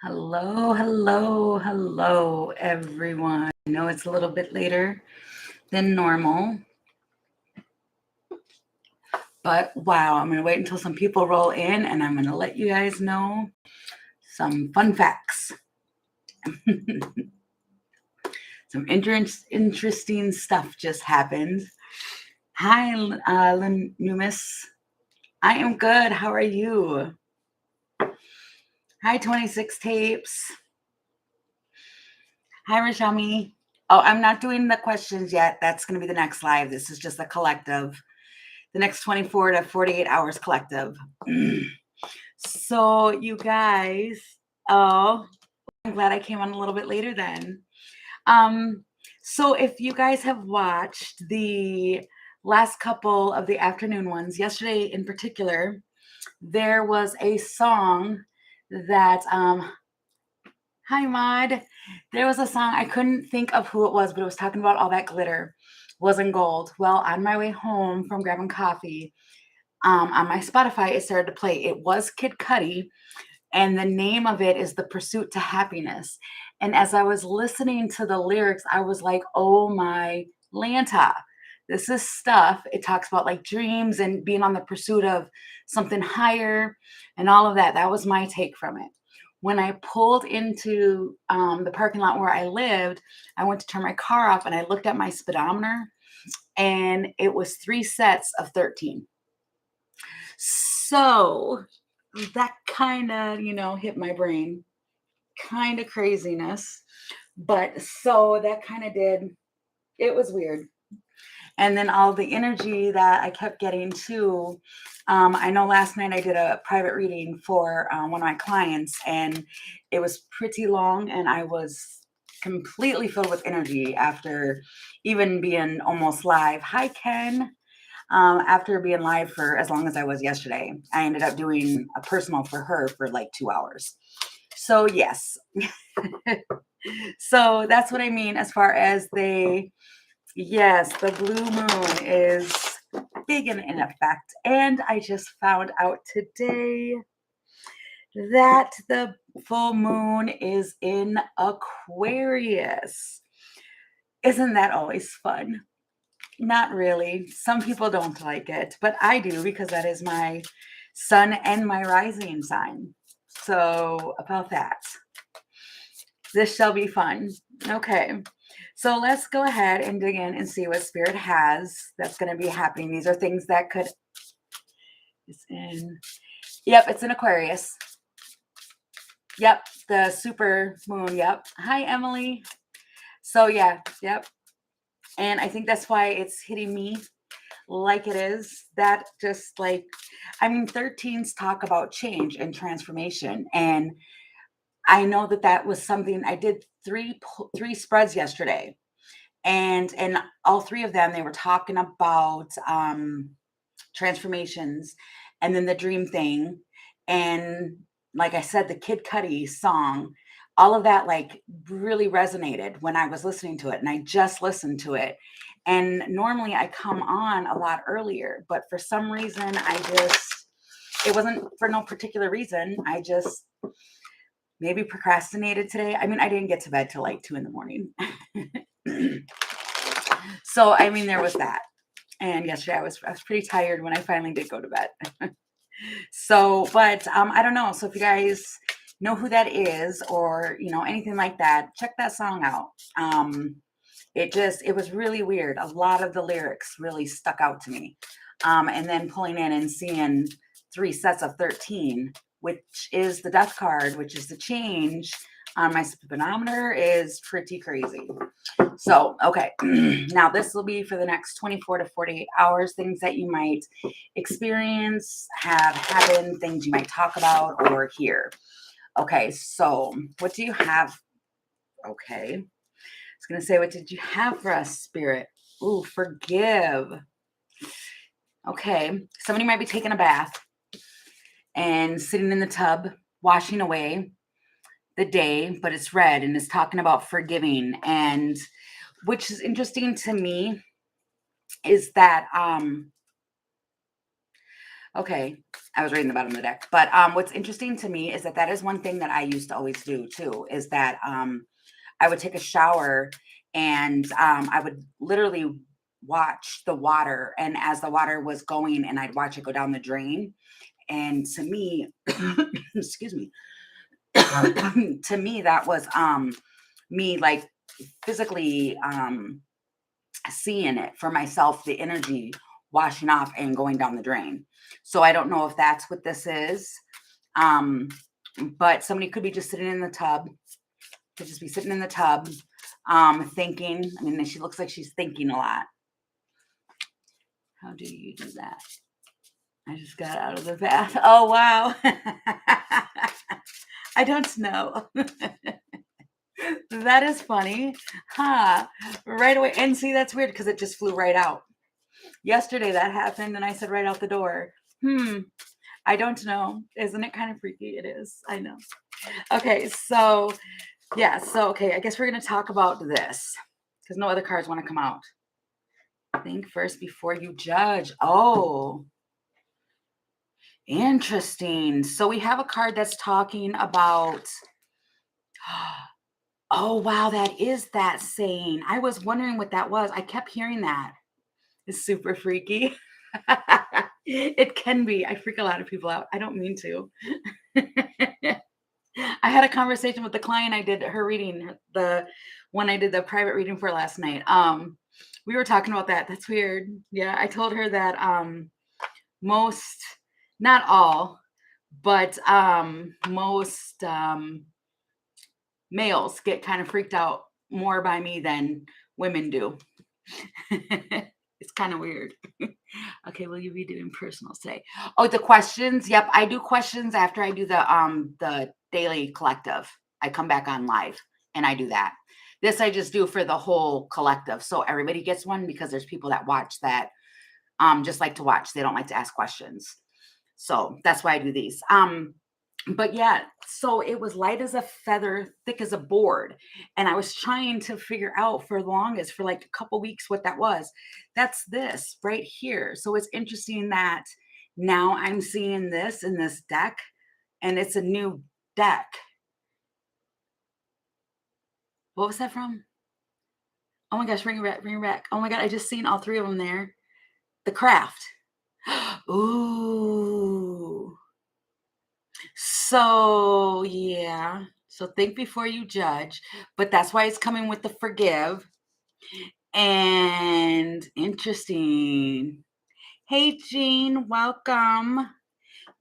Hello, hello, hello, everyone. I know it's a little bit later than normal, but wow, I'm going to wait until some people roll in and I'm going to let you guys know some fun facts. Some interesting stuff just happened. Hi, Numis. I am good. How are you? Hi, 26 Tapes. Hi, Rashami. Oh, I'm not doing the questions yet. That's going to be the next live. This is just a collective. The next 24 to 48 hours collective. So you guys, oh, I'm glad I came on a little bit later then. So if you guys have watched the last couple of the afternoon ones, yesterday in particular, there was a song that, hi Maud, there was a song, I couldn't think of who it was, but it was talking about all that glitter wasn't gold. Well, on my way home from grabbing coffee, on my Spotify, it started to play. It was Kid Cudi, and the name of it is The Pursuit to Happiness. And as I was listening to the lyrics, I was like, oh my Lanta, this is stuff. It talks about like dreams and being on the pursuit of something higher and all of that. That was my take from it. When I pulled into the parking lot where I lived, I went to turn my car off and I looked at my speedometer and it was 3 sets of 13. So that kind of, hit my brain. Kind of craziness. But so that kind of it was weird. And then all the energy that I kept getting too. I know last night I did a private reading for one of my clients, and it was pretty long, and I was completely filled with energy after even being almost live. Hi, Ken. After being live for as long as I was yesterday, I ended up doing a personal for her for like 2 hours. So yes. So that's what I mean as far as yes, the blue moon is big in effect. And I just found out today that the full moon is in Aquarius. Isn't that always fun? Not really. Some people don't like it, but I do because that is my sun and my rising sign. So about that. This shall be fun. Okay. So let's go ahead and dig in and see what Spirit has that's going to be happening. These are things that could. Yep, it's in Aquarius. Yep, the super moon. Yep. Hi, Emily. So yeah, yep. And I think that's why it's hitting me like it is. That just like, 13s talk about change and transformation. And I know that was something I did three spreads yesterday. And all 3 of them, they were talking about transformations and then the dream thing. And like I said, the Kid Cudi song, all of that like really resonated when I was listening to it. And I just listened to it. And normally I come on a lot earlier, but for some reason it wasn't for no particular reason. I just maybe procrastinated today. I didn't get to bed till like 2 a.m. So, there was that. And yesterday I was pretty tired when I finally did go to bed. So, but I don't know. So if you guys know who that is or, anything like that, check that song out. It was really weird. A lot of the lyrics really stuck out to me. And then pulling in and seeing 3 sets of 13, which is the death card, which is the change on my speedometer, is pretty crazy. So, okay, now this will be for the next 24 to 48 hours, things that you might experience, have happen, things you might talk about or hear. Okay, so what do you have? Okay, I was going to say, what did you have for us, Spirit? Ooh, forgive. Okay, somebody might be taking a bath and sitting in the tub, washing away the day, but it's red and it's talking about forgiving. And which is interesting to me is that Okay, I was reading the bottom of the deck. But what's interesting to me is that that is one thing that I used to always do too, is that I would take a shower and I would literally watch the water. And as the water was going and I'd watch it go down the drain. And to me, excuse me, to me, that was me like physically seeing it for myself, the energy washing off and going down the drain. So I don't know if that's what this is. Um, but somebody could be just sitting in the tub, could just be sitting in the tub, thinking. I mean, she looks like she's thinking a lot. How do you do that? I just got out of the bath. Oh, wow. I don't know. That is funny. Huh. Right away. And see, that's weird because it just flew right out. Yesterday that happened and I said right out the door, I don't know. Isn't it kind of freaky? It is. I know. Okay, so yeah, so okay, I guess we're gonna talk about this because no other cards want to come out. Think first before you judge. Oh, interesting. So we have a card that's talking about oh wow, that is that saying. I was wondering what that was. I kept hearing that. It's super freaky. It can be. I freak a lot of people out. I don't mean to. I had a conversation with the client I did her reading, the one I did the private reading for last night. We were talking about that. That's weird. Yeah, I told her that most, not all, but most males get kind of freaked out more by me than women do. It's kind of weird. Okay, will you be doing personals today? Oh, the questions. Yep, I do questions after I do the daily collective. I come back on live and I do that. This I just do for the whole collective. So everybody gets one because there's people that watch that just like to watch. They don't like to ask questions. So that's why I do these. But yeah, so it was light as a feather, thick as a board. And I was trying to figure out for the longest, for like a couple weeks, what that was. That's this right here. So it's interesting that now I'm seeing this in this deck, and it's a new deck. What was that from? Oh my gosh, bring it back, bring it back. Oh my God, I just seen all three of them there. The craft. Ooh. So, yeah. So think before you judge, but that's why it's coming with the forgive. And interesting. Hey, Jean, welcome.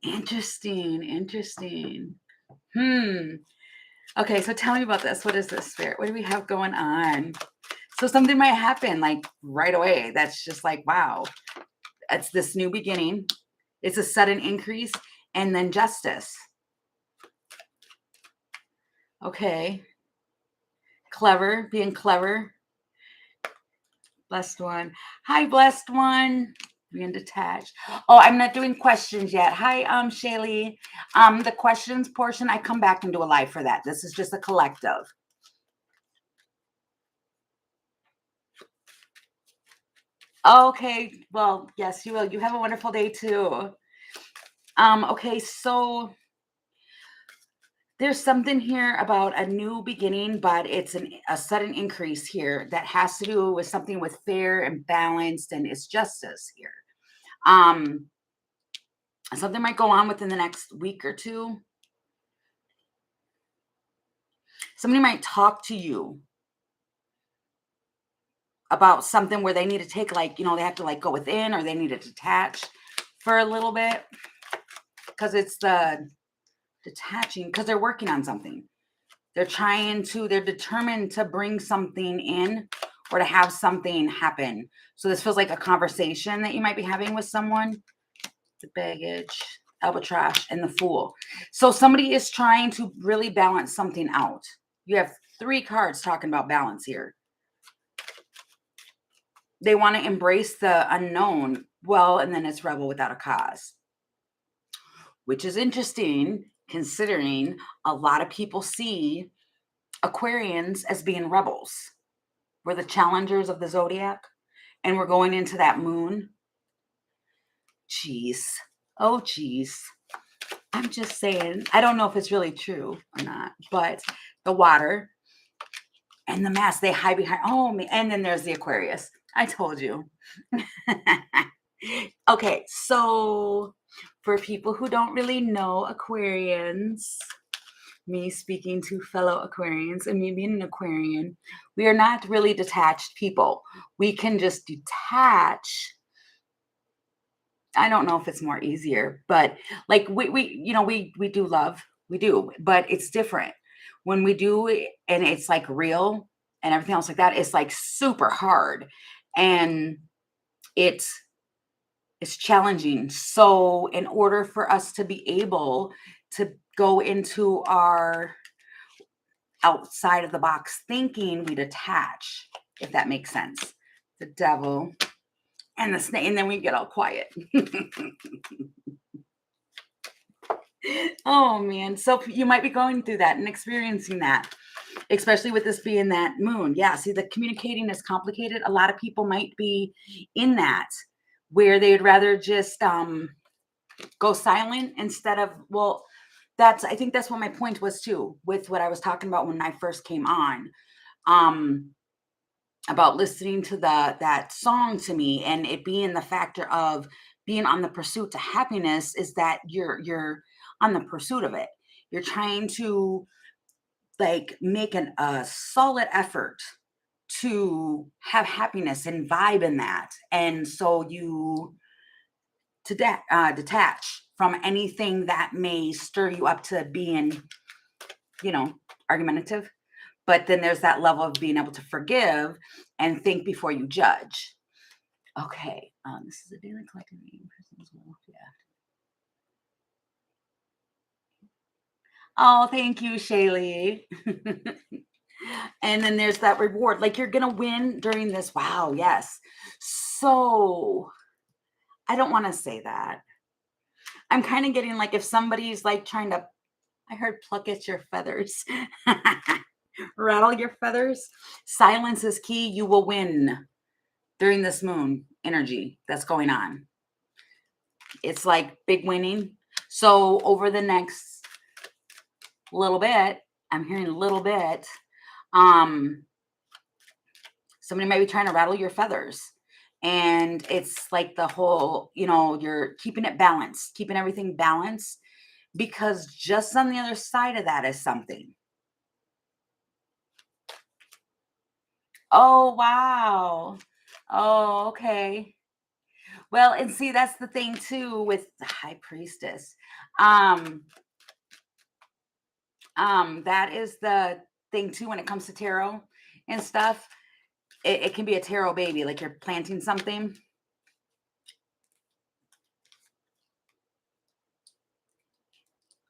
Interesting, interesting. Okay, so tell me about this. What is this, Spirit? What do we have going on? So something might happen like right away. That's just like, wow, it's this new beginning. It's a sudden increase and then justice. Okay. Clever, being clever. Blessed one. Hi, blessed one. Being detached. Oh, I'm not doing questions yet. Hi, Shaylee. The questions portion, I come back and do a live for that. This is just a collective. Okay, well, yes, you will. You have a wonderful day too. Okay, so there's something here about a new beginning, but it's a sudden increase here that has to do with something with fair and balanced, and it's justice here. Something might go on within the next week or two. Somebody might talk to you about something where they need to take, like, they have to like go within, or they need to detach for a little bit, because it's the detaching, because they're working on something. They're determined to bring something in or to have something happen. So this feels like a conversation that you might be having with someone. The baggage, albatross, and the fool. So somebody is trying to really balance something out. You have 3 cards talking about balance here. They want to embrace the unknown. Well, and then it's rebel without a cause, which is interesting considering a lot of people see Aquarians as being rebels. We're the challengers of the zodiac, and we're going into that moon. Jeez. Oh, geez. I'm just saying, I don't know if it's really true or not, but the water and the mass, they hide behind. Oh, and then there's the Aquarius. I told you. Okay, so for people who don't really know Aquarians, me speaking to fellow Aquarians and me being an Aquarian, we are not really detached people. We can just detach. I don't know if it's more easier, but like we do love, we do, but it's different when we do it and it's like real and everything else like that. It's like super hard, and it's it's challenging. So in order for us to be able to go into our outside of the box thinking, we detach, if that makes sense. The devil and the snake, and then we get all quiet. Oh man. So you might be going through that and experiencing that, especially with this being that moon. Yeah. See, the communicating is complicated. A lot of people might be in that where they'd rather just go silent instead of, well, I think that's what my point was too, with what I was talking about when I first came on. Um, about listening to that song to me and it being the factor of being on the pursuit to happiness is that you're on the pursuit of it. You're trying to like make a solid effort to have happiness and vibe in that, and so you detach from anything that may stir you up to being, argumentative. But then there's that level of being able to forgive and think before you judge. Okay, this is a daily collective reading person as well. Yeah. Oh, thank you, Shaylee. And then there's that reward. Like you're gonna win during this. Wow, yes. So I don't want to say that. I'm kind of getting like if somebody's like trying to, I heard pluck at your feathers. Rattle your feathers. Silence is key. You will win during this moon energy that's going on. It's like big winning. So over the next little bit, I'm hearing a little bit, um, somebody might be trying to rattle your feathers. And it's like the whole, you're keeping it balanced, keeping everything balanced, because just on the other side of that is something. Oh, wow. Oh, okay. Well, and see, that's the thing too with the high priestess. Um, that is the thing too when it comes to tarot and stuff. It can be a tarot baby, like you're planting something.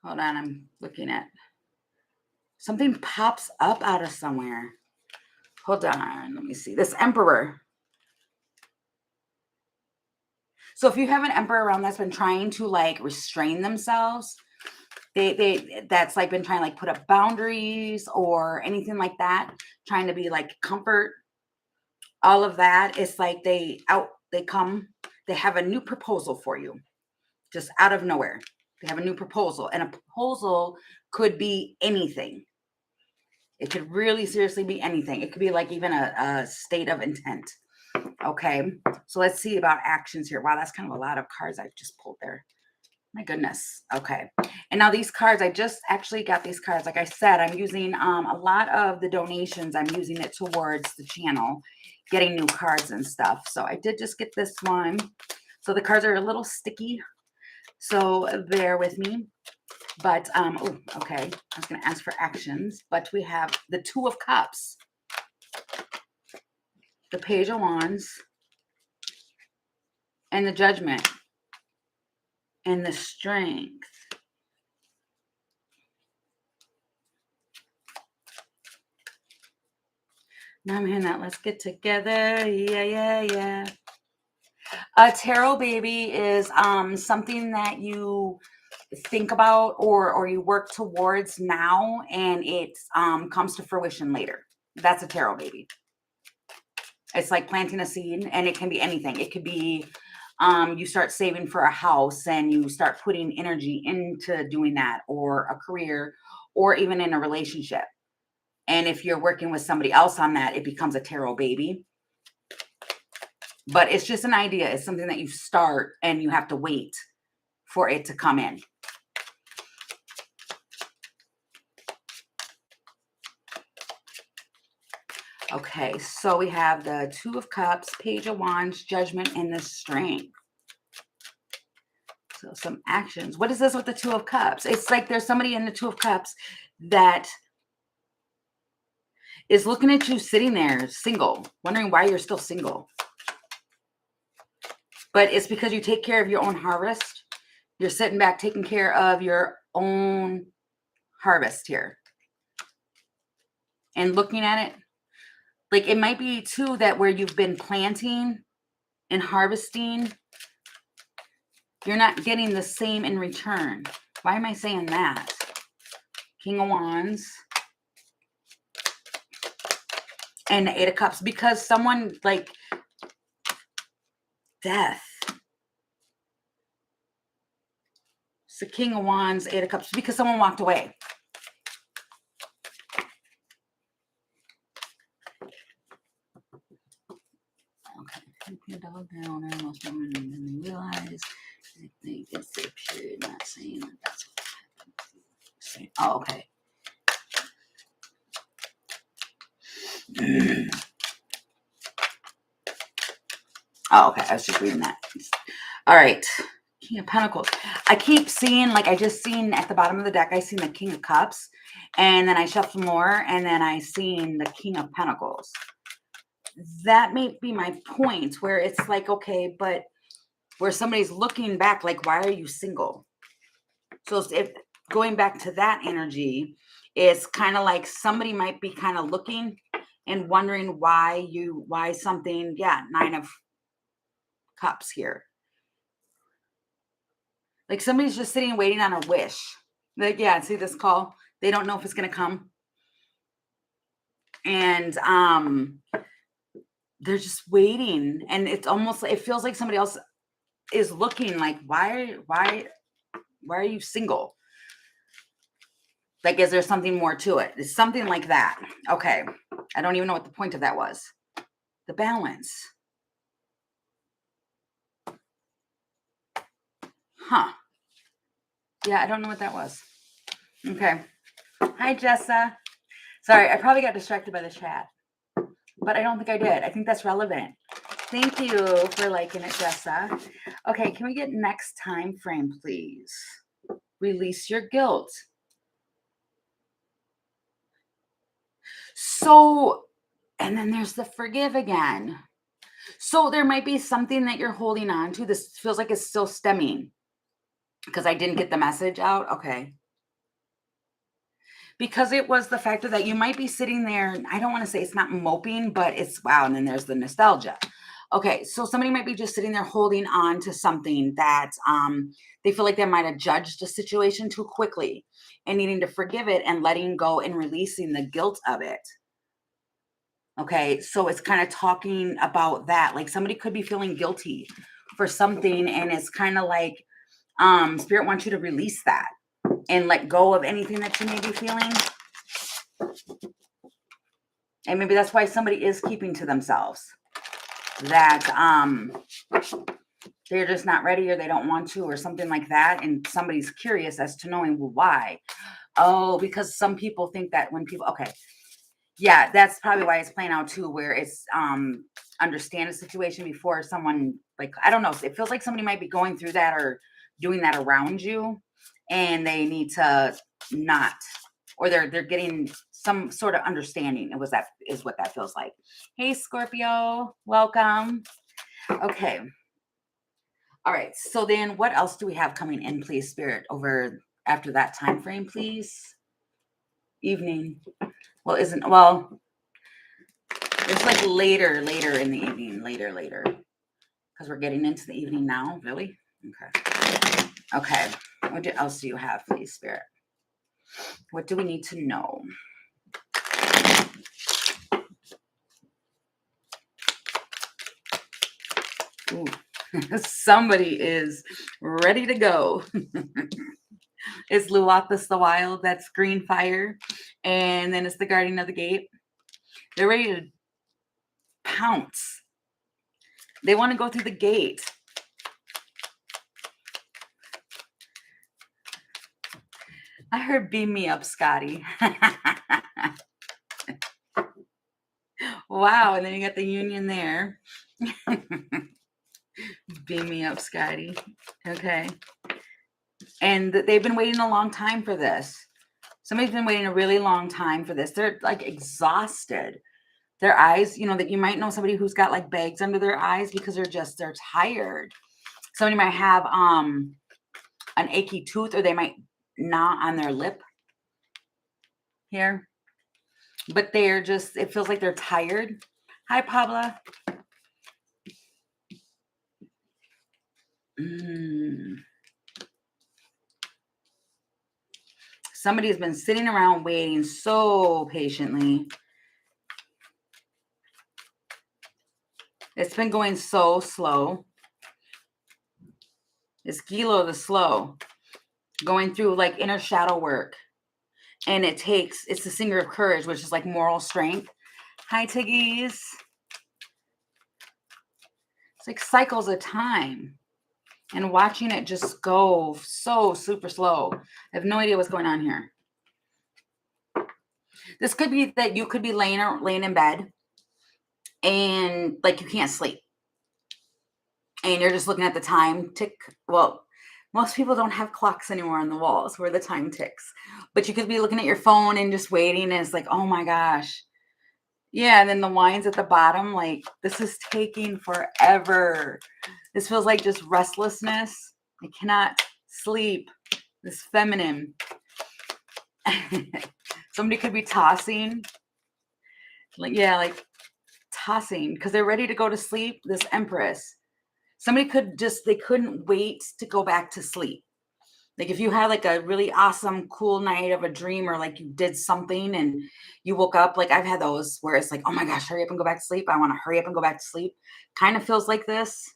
Hold on, I'm looking at something pops up out of somewhere. Hold on, let me see. This emperor. So if you have an emperor around that's been trying to like restrain themselves, that's like been trying to like put up boundaries or anything like that, trying to be like comfort, all of that. It's like they have a new proposal for you, just out of nowhere. They have a new proposal, and a proposal could be anything. It could really seriously be anything. It could be like even a state of intent. Okay, so let's see about actions here. Wow, that's kind of a lot of cards I've just pulled there. My goodness. Okay. And now these cards, I just actually got these cards. Like I said, I'm using a lot of the donations. I'm using it towards the channel, getting new cards and stuff. So I did just get this one. So the cards are a little sticky, so bear with me. But, oh, okay. I was going to ask for actions, but we have the Two of Cups, the Page of Wands, and the Judgment, and the Strength. Now I'm hearing that. Let's get together. Yeah. A tarot baby is something that you think about or you work towards now, and it comes to fruition later. That's a tarot baby. It's like planting a seed, and it can be anything. It could be you start saving for a house and you start putting energy into doing that, or a career, or even in a relationship. And if you're working with somebody else on that, it becomes a tarot baby. But it's just an idea. It's something that you start and you have to wait for it to come in. Okay, so we have the Two of Cups, Page of Wands, Judgment, and the Strength. So some actions. What is this with the Two of Cups? It's like there's somebody in the Two of Cups that is looking at you sitting there single, wondering why you're still single. But it's because you take care of your own harvest. You're sitting back taking care of your own harvest here. And looking at it, like it might be too that where you've been planting and harvesting, you're not getting the same in return. Why am I saying that? King of Wands and the Eight of Cups, because someone like death. It's the King of Wands, Eight of Cups, because someone walked away. Okay, double down. Most women didn't realize they get their period. Not saying that that's what happened. Oh, okay. Oh, okay. I was just reading that. All right. King of Pentacles. I keep seeing, like I just seen at the bottom of the deck, I seen the King of Cups, and then I shuffled more, and then I seen the King of Pentacles. That may be my point, where it's like, okay, but where somebody's looking back, like, why are you single? So if going back to that energy, it's kind of like somebody might be kind of looking and wondering why something, yeah, Nine of Cups here. Like somebody's just sitting waiting on a wish. Like, yeah, see this call? They don't know if it's going to come. And they're just waiting. And it's almost, it feels like somebody else is looking like, why are you single? Like, is there something more to it? It's something like that. Okay. I don't even know what the point of that was. The Balance. Huh. Yeah, I don't know what that was. Okay. Hi, Jessa. Sorry, I probably got distracted by the chat, but I don't think I did. I think that's relevant. Thank you for liking it, Jessa. Okay, can we get next time frame, please? Release your guilt. So, and then there's the forgive again. So there might be something that you're holding on to. This feels like it's still stemming because I didn't get the message out. Okay. Because it was the factor that you might be sitting there. I don't want to say it's not moping, but it's wow. And then there's the nostalgia. Okay. So somebody might be just sitting there holding on to something that they feel like they might have judged a situation too quickly and needing to forgive it and letting go and releasing the guilt of it. Okay, so it's kind of talking about that. Like somebody could be feeling guilty for something, and it's kind of like Spirit wants you to release that and let go of anything that you may be feeling. And maybe that's why somebody is keeping to themselves. That they're just not ready, or they don't want to, or something like that. And somebody's curious as to knowing, well, why? Oh, because some people think that when people, okay. Yeah, that's probably why it's playing out too, where it's understand a situation before someone, like, I don't know, it feels like somebody might be going through that or doing that around you, and they need to not, or they're getting some sort of understanding. Is what that feels like. Hey, Scorpio, welcome. Okay. All right. So then what else do we have coming in, please, Spirit, over after that time frame, please? Evening. Well, it's like later in the evening, later, because we're getting into the evening now. Really? Okay. What else do you have, please, Spirit? What do we need to know? Ooh, Somebody is ready to go. It's Luathus the Wild, that's Green Fire, and then it's the Guardian of the Gate. They're ready to pounce. They want to go through the gate. I heard beam me up, Scotty. Wow, and then you got the Union there. Beam me up, Scotty. Okay. And they've been waiting a long time for this. Somebody's been waiting a really long time for this. They're like exhausted. Their eyes, that you might know somebody who's got like bags under their eyes because they're tired. Somebody might have an achy tooth, or they might gnaw on their lip here. But it feels like they're tired. Hi, Pabla. Somebody has been sitting around waiting so patiently. It's been going so slow. It's Gilo the Slow, going through like inner shadow work. And it's the Singer of Courage, which is like moral strength. Hi, Tiggies. It's like cycles of time. And watching it just go so super slow. I have no idea what's going on here. This could be that you could be laying in bed and like you can't sleep. And you're just looking at the time tick. Well, most people don't have clocks anymore on the walls where the time ticks. But you could be looking at your phone and just waiting, and it's like, oh my gosh. Yeah, and then the lines at the bottom, like, this is taking forever. This feels like just restlessness. I cannot sleep. This feminine. Somebody could be tossing. Like tossing because they're ready to go to sleep. This Empress. Somebody they couldn't wait to go back to sleep. Like if you had like a really awesome, cool night of a dream, or like you did something and you woke up, like I've had those where it's like, oh my gosh, hurry up and go back to sleep. I want to hurry up and go back to sleep. Kind of feels like this.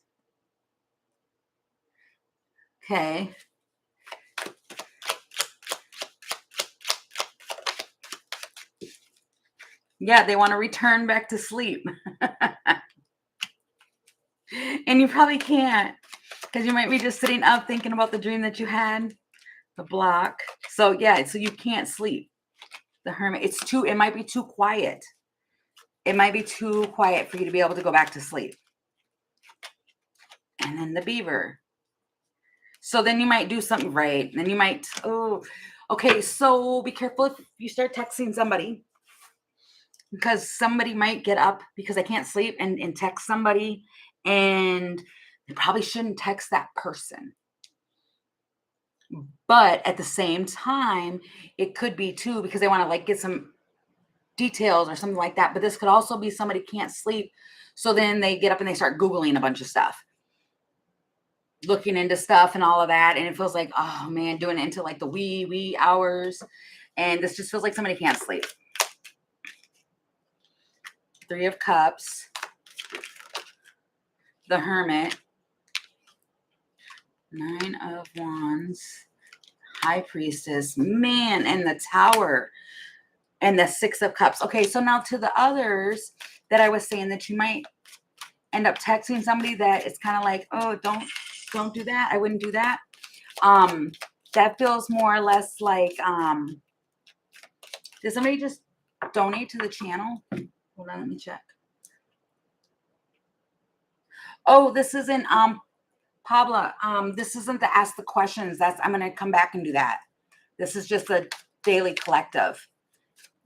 Okay. Yeah, they want to return back to sleep. And you probably can't because you might be just sitting up thinking about the dream that you had, the block. So yeah, so you can't sleep. The Hermit, it might be too quiet. It might be too quiet for you to be able to go back to sleep. And then the Beaver. So then you might do something right. Then you might, okay, so be careful if you start texting somebody, because somebody might get up because they can't sleep and text somebody, and they probably shouldn't text that person. But at the same time, it could be too because they want to like get some details or something like that. But this could also be somebody can't sleep. So then they get up and they start Googling a bunch of stuff, looking into stuff and all of that. And it feels like, oh man, doing it into like the wee hours. And this just feels like somebody can't sleep. Three of Cups, the Hermit, Nine of Wands, High Priestess, man, and the Tower, and the Six of Cups. Okay, so now to the others that I was saying that you might end up texting somebody that it's kind of like, oh, don't do that. I wouldn't do that. That feels more or less like, did somebody just donate to the channel? Hold on, let me check. Oh, this isn't, Pabla, this isn't the Ask the Questions. I'm going to come back and do that. This is just a daily collective.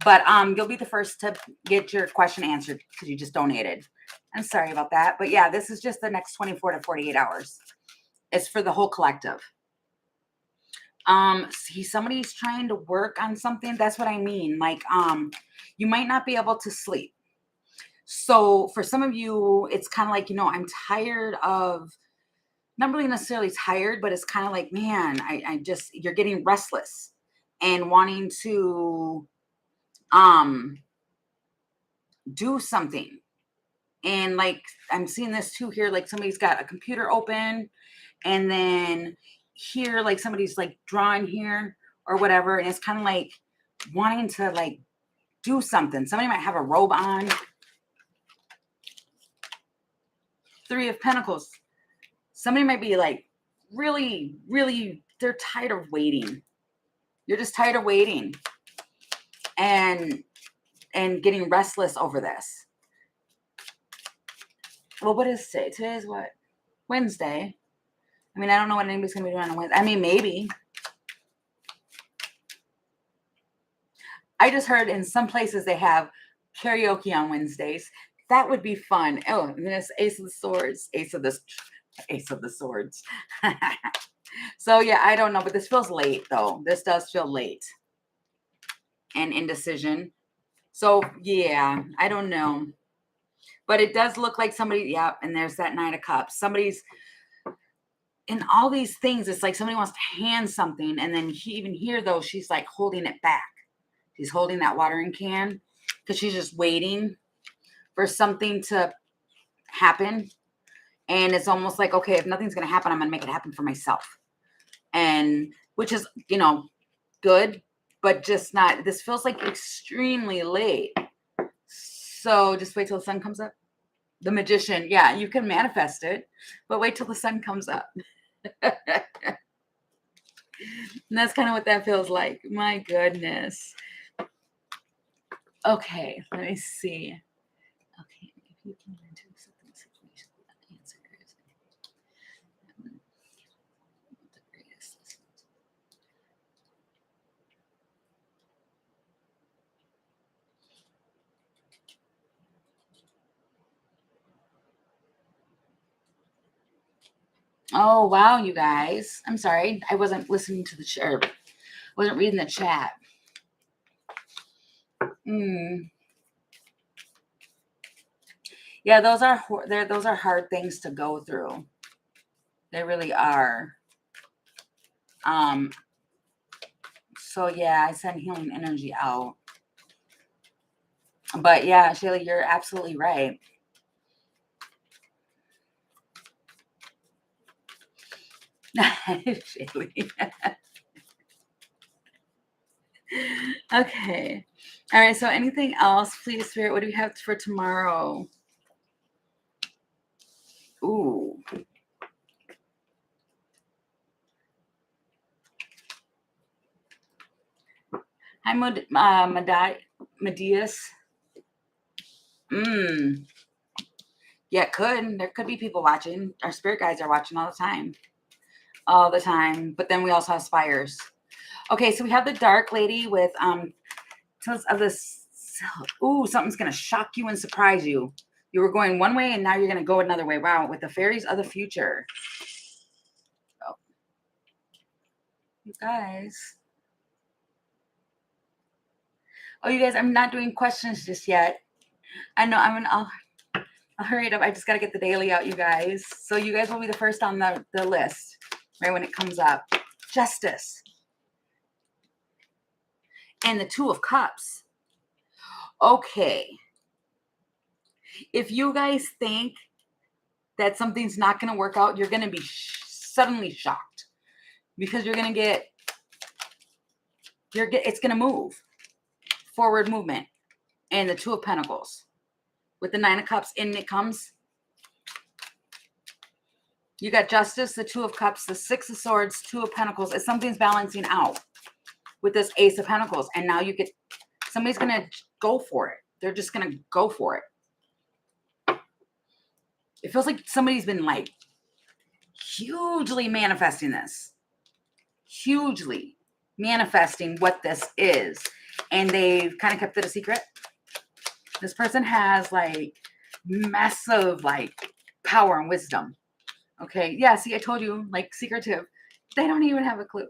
But you'll be the first to get your question answered because you just donated. I'm sorry about that. But yeah, this is just the next 24 to 48 hours. It's for the whole collective. See, somebody's trying to work on something. That's what I mean. Like, you might not be able to sleep. So for some of you, it's kind of like, I'm tired of, not really necessarily tired, but it's kind of like, man, you're getting restless and wanting to do something. And like I'm seeing this too here, like somebody's got a computer open, and then here, like somebody's like drawing here or whatever, and it's kind of like wanting to like do something. Somebody might have a robe on. Three of Pentacles. Somebody might be like really, really, they're tired of waiting. You're just tired of waiting and getting restless over this. Well, what is today? Today is what? Wednesday. I mean, I don't know what anybody's going to be doing on Wednesday. I mean, maybe. I just heard in some places they have karaoke on Wednesdays. That would be fun. Oh, and this Ace of the Swords. Ace of the Swords. So yeah, I don't know, but this feels late though. This does feel late and indecision. So yeah, I don't know. But it does look like somebody, yeah, and there's that Nine of Cups. Somebody's in all these things. It's like somebody wants to hand something, and then even here though, she's like holding it back. She's holding that watering can because she's just waiting for something to happen. And it's almost like, okay, if nothing's going to happen, I'm going to make it happen for myself. And which is, you know, good, but just not, this feels like extremely late. So just wait till the sun comes up. The Magician. Yeah, you can manifest it, but wait till the sun comes up. And that's kind of what that feels like. My goodness. Okay, let me see. Okay, if you can enter something situation, that answer is the greatest. Oh wow, you guys. I'm sorry, I wasn't listening to the chat. Wasn't reading the chat. Yeah, those are hard things to go through. They really are. So yeah, I send healing energy out. But yeah, Shayla, you're absolutely right. Shayla. Okay. All right. So anything else, please, Spirit? What do we have for tomorrow? Ooh. Hi, Medias. Yeah, it could. There could be people watching. Our spirit guides are watching all the time. All the time. But then we also have spires. Okay, so we have the dark lady with tons of this. Ooh, something's gonna shock you and surprise you. You were going one way and now you're gonna go another way. Wow, with the fairies of the future. Oh. You guys. Oh, you guys, I'm not doing questions just yet. I know I'll hurry it up. I just gotta get the daily out, you guys. So you guys will be the first on the list, right when it comes up. Justice. And the Two of Cups. Okay. If you guys think that something's not going to work out, you're going to be suddenly shocked because you're going to get, it's going to move, forward movement. And the Two of Pentacles with the Nine of Cups, in it comes. You got Justice, the Two of Cups, the Six of Swords, Two of Pentacles. If something's balancing out with this Ace of Pentacles, and now you get, somebody's going to go for it. They're just going to go for it. It feels like somebody's been like hugely manifesting this. Hugely manifesting what this is. And they've kind of kept it a secret. This person has like massive like power and wisdom. Okay. Yeah. See, I told you, like secretive. They don't even have a clue.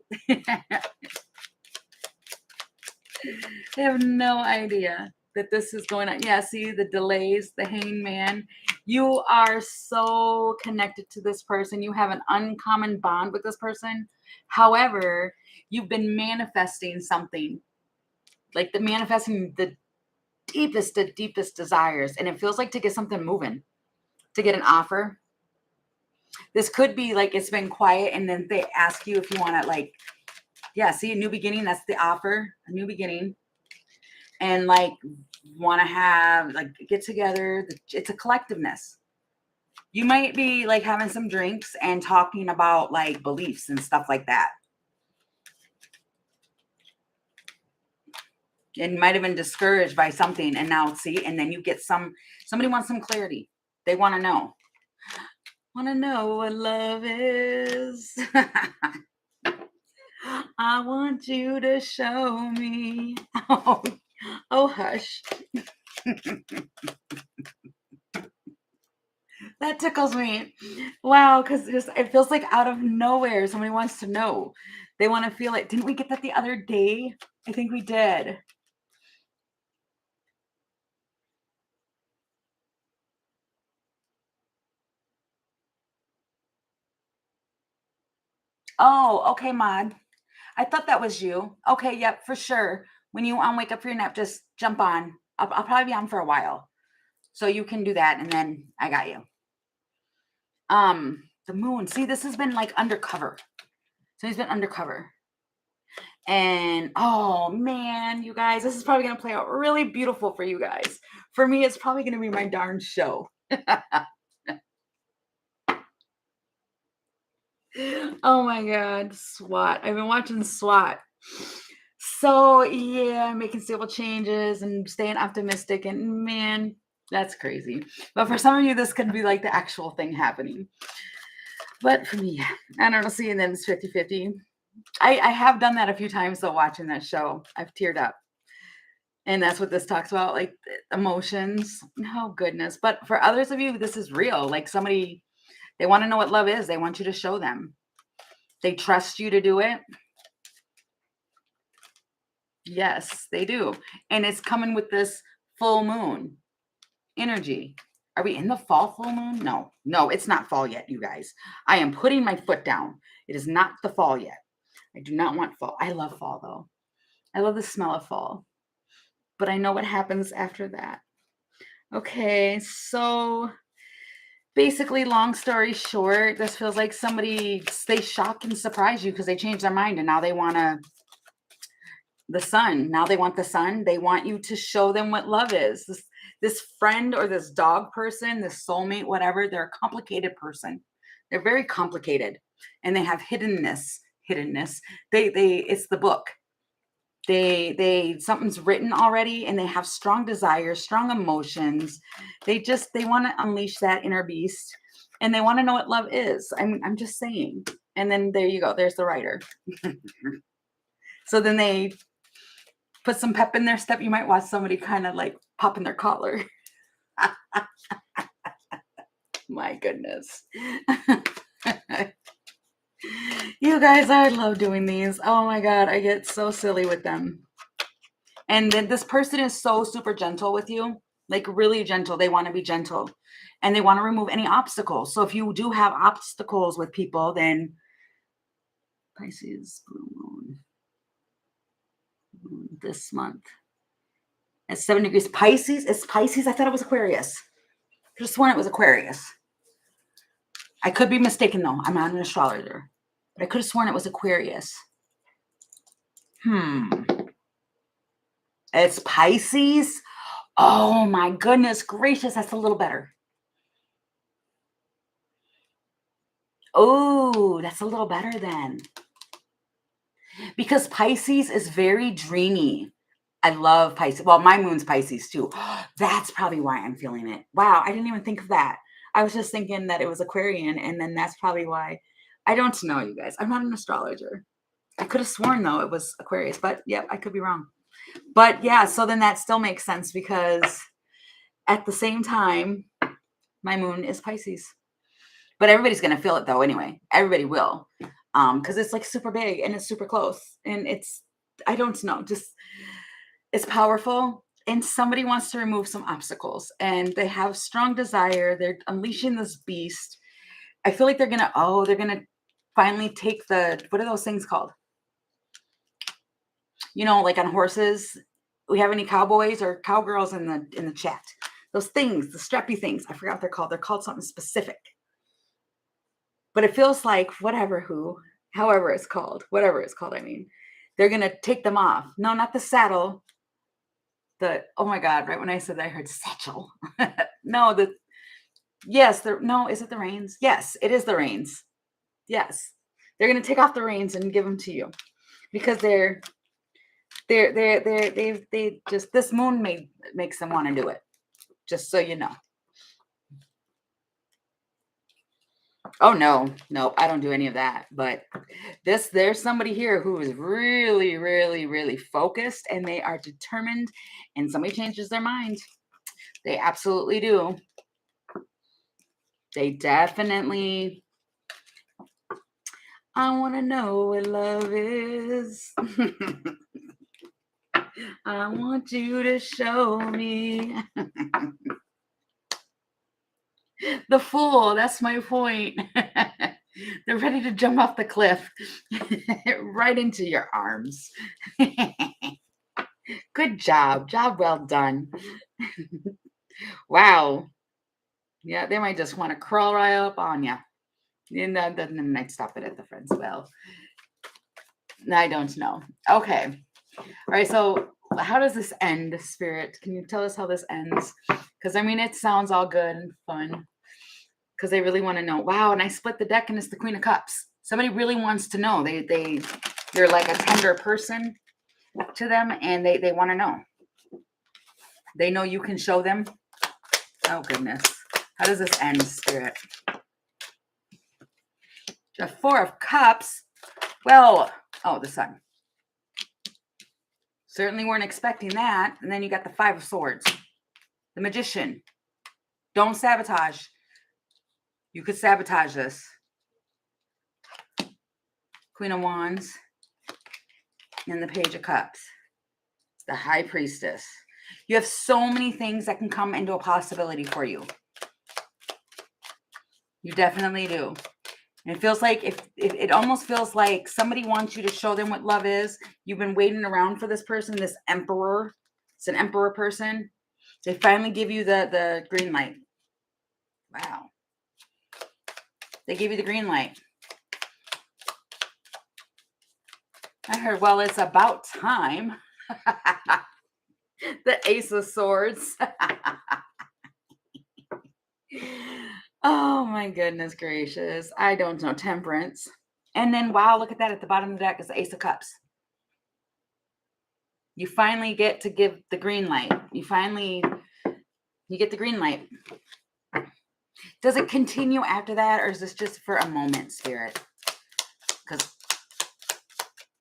They have no idea that this is going on. Yeah. See the delays, the hangman. You are so connected to this person. You have an uncommon bond with this person. However, you've been manifesting something, like the manifesting the deepest desires. And it feels like to get something moving, to get an offer. This could be like it's been quiet and then they ask you if you want to like, yeah, see a new beginning. That's the offer, a new beginning. And like want to have like get together. It's a collectiveness. You might be like having some drinks and talking about like beliefs and stuff like that. And you might have been discouraged by something and now see, and then you get somebody wants some clarity. They want to know. Want to know what love is. I want you to show me. Oh hush. That tickles me. Wow, because it feels like out of nowhere, somebody wants to know. They want to feel it. Didn't we get that the other day? I think we did. Oh, okay, Mod. I thought that was you. Okay, yep, for sure. When you wake up for your nap, just jump on. I'll probably be on for a while. So you can do that, and then I got you. The moon. See, this has been like undercover. So he's been undercover. And oh man, you guys, this is probably gonna play out really beautiful for you guys. For me, it's probably gonna be my darn show. Oh my god, SWAT. I've been watching SWAT. So yeah, making stable changes and staying optimistic, and man, that's crazy. But for some of you, this could be like the actual thing happening. But for me, I don't know, seeing them it's 50-50. I have done that a few times though, watching that show. I've teared up. And that's what this talks about, like emotions. Oh goodness. But for others of you, this is real. Like somebody, they want to know what love is. They want you to show them. They trust you to do it. Yes, they do. And it's coming with this full moon energy. Are we in the fall full moon? No, it's not fall yet, you guys. I am putting my foot down. It is not the fall yet. I do not want fall. I love fall though. I love the smell of fall. But I know what happens after that. Okay, so basically, long story short, this feels like somebody, they shock and surprise you because they changed their mind and now they want the sun. Now they want the sun. They want you to show them what love is. This friend or this dog person, this soulmate, whatever, they're a complicated person. They're very complicated and they have hiddenness. It's the book. They something's written already and they have strong desires, strong emotions. They want to unleash that inner beast and they want to know what love is. I'm just saying. And then there you go, there's the writer. So then they put some pep in their step. You might watch somebody kind of like popping their collar. My goodness. You guys, I love doing these. Oh my god, I get so silly with them. And then this person is so super gentle with you, like really gentle. They want to be gentle and they want to remove any obstacles. So if you do have obstacles with people, then Pisces, blue moon this month at 7 degrees. Pisces, it's Pisces. I thought it was Aquarius. I could have sworn it was Aquarius. I could be mistaken though. I'm not an astrologer, but I could have sworn it was Aquarius. It's Pisces. Oh my goodness gracious, that's a little better. Oh, that's a little better then. Because Pisces is very dreamy. I love Pisces. Well, my moon's Pisces too. That's probably why I'm feeling it. Wow, I didn't even think of that. I was just thinking that it was Aquarian, and then that's probably why. I don't know, you guys. I'm not an astrologer. I could have sworn though it was Aquarius, but yep, I could be wrong. But yeah, so then that still makes sense because at the same time, my moon is Pisces. But everybody's gonna feel it though anyway. Everybody will. Because it's like super big and it's super close. And it's, I don't know, just it's powerful. And somebody wants to remove some obstacles and they have strong desire. They're unleashing this beast. I feel like they're gonna finally take what are those things called? You know, like on horses, we have any cowboys or cowgirls in the chat? Those things, the strappy things. I forgot what they're called. They're called something specific. But it feels like however it's called, whatever it's called, I mean, they're going to take them off. No, not the saddle. Oh my God, right when I said that, I heard satchel. No, is it the reins? Yes, it is the reins. Yes. They're going to take off the reins and give them to you because they just, this moon makes them want to do it. Just so you know. Oh, no, I don't do any of that. But there's somebody here who is really, really, really focused, and they are determined, and somebody changes their mind. They absolutely do. They definitely, I want to know what love is. I want you to show me. The Fool, that's my point. They're ready to jump off the cliff right into your arms. Good job. Job well done. Wow. Yeah, they might just want to crawl right up on you. And then I'd stop it at the friends. Well, I don't know. Okay. All right. So how does this end, Spirit? Can you tell us how this ends? Because, I mean, it sounds all good and fun. Because they really want to know. Wow, and I split the deck and it's the Queen of Cups. Somebody really wants to know. They're like a tender person to them, and they want to know. They know you can show them. Oh, goodness. How does this end, Spirit? The Four of Cups. Well, the Sun. Certainly weren't expecting that. And then you got the Five of Swords. The Magician. Don't sabotage. You could sabotage this. Queen of Wands. And the Page of Cups. The High Priestess. You have so many things that can come into a possibility for you. You definitely do. And it feels like it almost feels like somebody wants you to show them what love is. You've been waiting around for this person, this emperor. It's an emperor person. They finally give you the green light. Wow. They give you the green light. I heard, well, it's about time. The Ace of Swords. Oh, my goodness gracious. I don't know. Temperance. And then, wow, look at that. At the bottom of the deck is the Ace of Cups. You finally get to give the green light. You get the green light. Does it continue after that, or is this just for a moment, Spirit? Because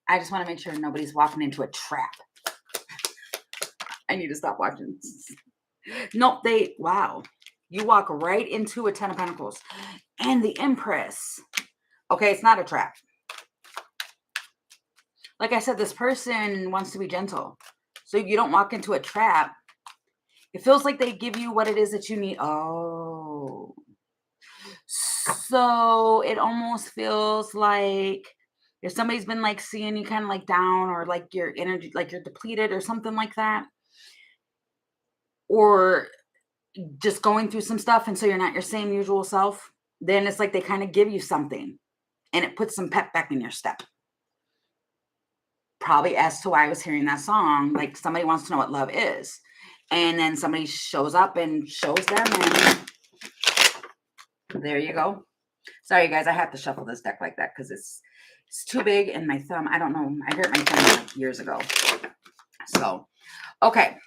I just want to make sure nobody's walking into a trap. I need to stop watching. Nope, wow. You walk right into a Ten of Pentacles. And the Empress. Okay, it's not a trap. Like I said, this person wants to be gentle. So you don't walk into a trap. It feels like they give you what it is that you need. Oh. So it almost feels like if somebody's been like seeing you kind of like down, or like your energy, like you're depleted or something like that. Or just going through some stuff, and so you're not your same usual self, then it's like they kind of give you something and it puts some pep back in your step. Probably as to why I was hearing that song, like somebody wants to know what love is, and then somebody shows up and shows them, and there you go. Sorry guys, I have to shuffle this deck like that because it's too big, and my thumb, I don't know, I hurt my thumb like years ago. So okay.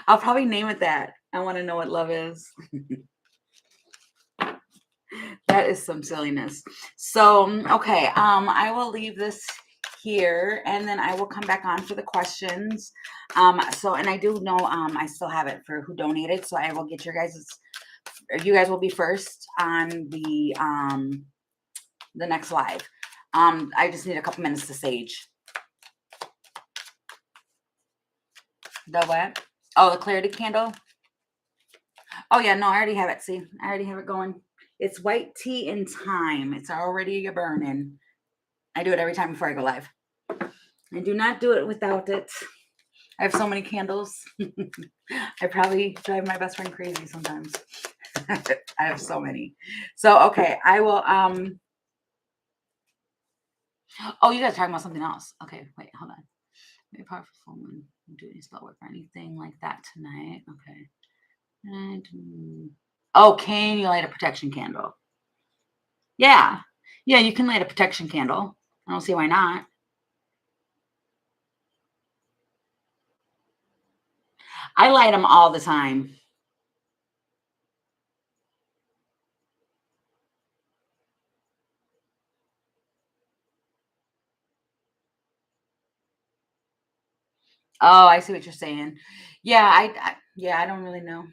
I'll probably name it that. I want to know what love is. That is some silliness. So, okay. I will leave this here, and then I will come back on for the questions. And I do know, I still have it for who donated. So I will get you guys will be first on the next live. I just need a couple minutes to sage. The what? Oh, the clarity candle. Oh yeah, no, I already have it. See, I already have it going. It's white tea and thyme. It's already burning. I do it every time before I go live. I do not do it without it. I have so many candles. I probably drive my best friend crazy sometimes. I have so many. So okay, I will oh, you guys are talking about something else. Okay, wait, hold on. Maybe powerful woman do any spell work or anything like that tonight. Okay. And, oh, can you light a protection candle? Yeah. Yeah, you can light a protection candle. I don't see why not. I light them all the time. Oh, I see what you're saying. Yeah, yeah, I don't really know.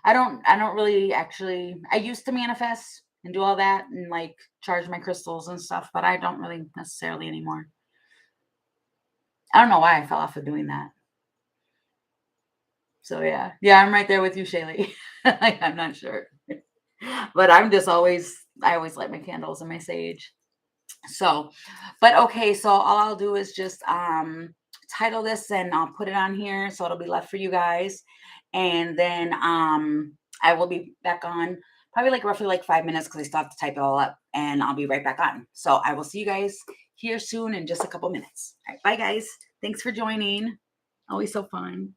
I don't really actually I used to manifest and do all that and like charge my crystals and stuff, but I don't really necessarily anymore. I don't know why I fell off of doing that. So yeah. Yeah, I'm right there with you, Shaylee. Like, I'm not sure. But I'm just always I always light my candles and my sage. So, but okay, so all I'll do is just title this and I'll put it on here so it'll be left for you guys. And then I will be back on probably like roughly like 5 minutes because I still have to type it all up and I'll be right back on. So I will see you guys here soon in just a couple minutes. All right, bye guys. Thanks for joining. Always so fun.